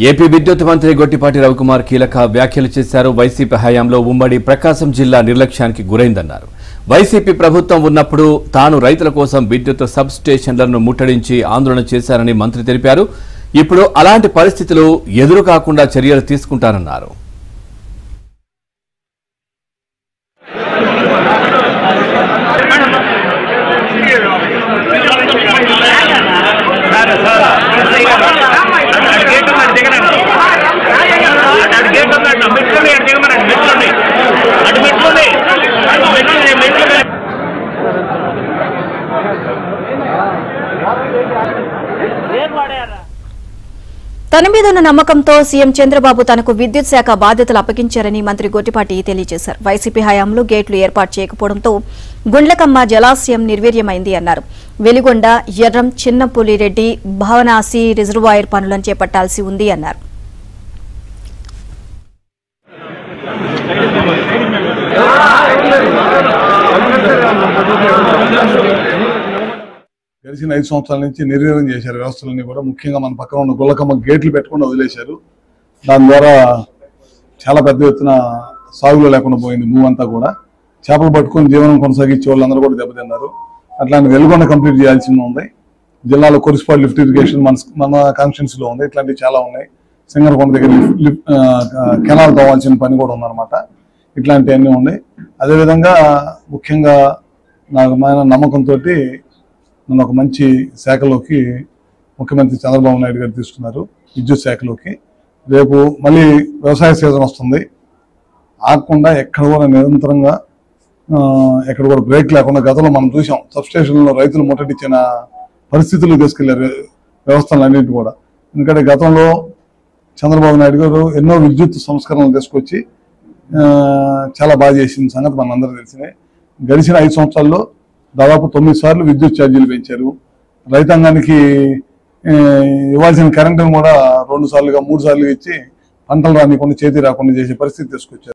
AP విద్యుత్ మంత్రి గొట్టిపాటి రవికుమార్ కీలక వ్యాఖ్యలు చేశారు. వైసీపీ హయాంలో ఉమ్మడి ప్రకాశం జిల్లా నిర్లక్ష్యానికి గురైందన్నారు. వైసీపీ ప్రభుత్వం ఉన్నప్పుడు తాను రైతుల కోసం విద్యుత్ సబ్ స్టేషన్లను ముట్టడించి ఆందోళన చేశారని మంత్రి తెలిపారు. ఇప్పుడు అలాంటి పరిస్థితులు ఎదురు కాకుండా చర్యలు తీసుకుంటారన్నారు. తన మీద ఉన్న నమ్మకంతో సీఎం చంద్రబాబు తనకు విద్యుత్ శాఖ బాధ్యతలు అప్పగించారని మంత్రి గొట్టిపాటి తెలియజేశారు. వైసీపీ హయాంలో గేట్లు ఏర్పాటు చేయకపోవడంతో గుండ్లకమ్మ జలాశయం నిర్వీర్యమైంది అన్నారు. వెలిగొండ, ఎర్రం, చిన్నపులిరెడ్డి, భావనాసి రిజర్వాయర్ పనులను చేపట్టాల్సి ఉంది అన్నారు. గడిచిన 5 సంవత్సరాల నుంచి నిర్వీర్యం చేశారు వ్యవస్థలన్నీ కూడా. ముఖ్యంగా మన పక్కన ఉన్న గుళ్ళకమ్మ గేట్లు పెట్టకుండా వదిలేశారు. దాని ద్వారా చాలా పెద్ద ఎత్తున సాగులో లేకుండా పోయింది. మూవంతా కూడా చేపలు పట్టుకొని జీవనం కొనసాగించే వాళ్ళందరూ కూడా దెబ్బతిన్నారు. అట్లాంటి వెలుగొండ కంప్లీట్ చేయాల్సి ఉంది. జిల్లాలో కొరిస్పాడ్ లిఫ్ట్ ఇరిగేషన్ మన కాన్స్టిట్యున్సీలో ఉంది. ఇట్లాంటివి చాలా ఉన్నాయి. సింగరకొండ దగ్గర కెనాల్ తవ్వాల్సిన పని కూడా ఉందన్నమాట. ఇట్లాంటివన్నీ ఉన్నాయి. అదేవిధంగా ముఖ్యంగా నాకు నమ్మకంతో నన్ను ఒక మంచి శాఖలోకి ముఖ్యమంత్రి చంద్రబాబు నాయుడు గారు తీసుకున్నారు, విద్యుత్ శాఖలోకి. రేపు మళ్ళీ వ్యవసాయ సీజన్ వస్తుంది. ఆగకుండా ఎక్కడ కూడా నిరంతరంగా ఎక్కడ కూడా బ్రేక్ లేకుండా గతంలో మనం చూసాం. సబ్స్టేషన్లో రైతులు ముట్టడిచ్చిన పరిస్థితులు తీసుకెళ్లారు వ్యవస్థలన్నింటి కూడా. ఎందుకంటే గతంలో చంద్రబాబు నాయుడు గారు ఎన్నో విద్యుత్ సంస్కరణలు తీసుకొచ్చి చాలా బాగా చేసిన సంగతి మనందరూ తెలిసినే. గడిచిన 5 సంవత్సరాల్లో దాదాపు 9 సార్లు విద్యుత్ ఛార్జీలు పెంచారు. రైతాంగానికి ఇవ్వాల్సిన కరెంటును కూడా 2 సార్లుగా 3 సార్లు ఇచ్చి పంటలు రానికుండా చేతి రాకుండా చేసే పరిస్థితి తీసుకొచ్చారు.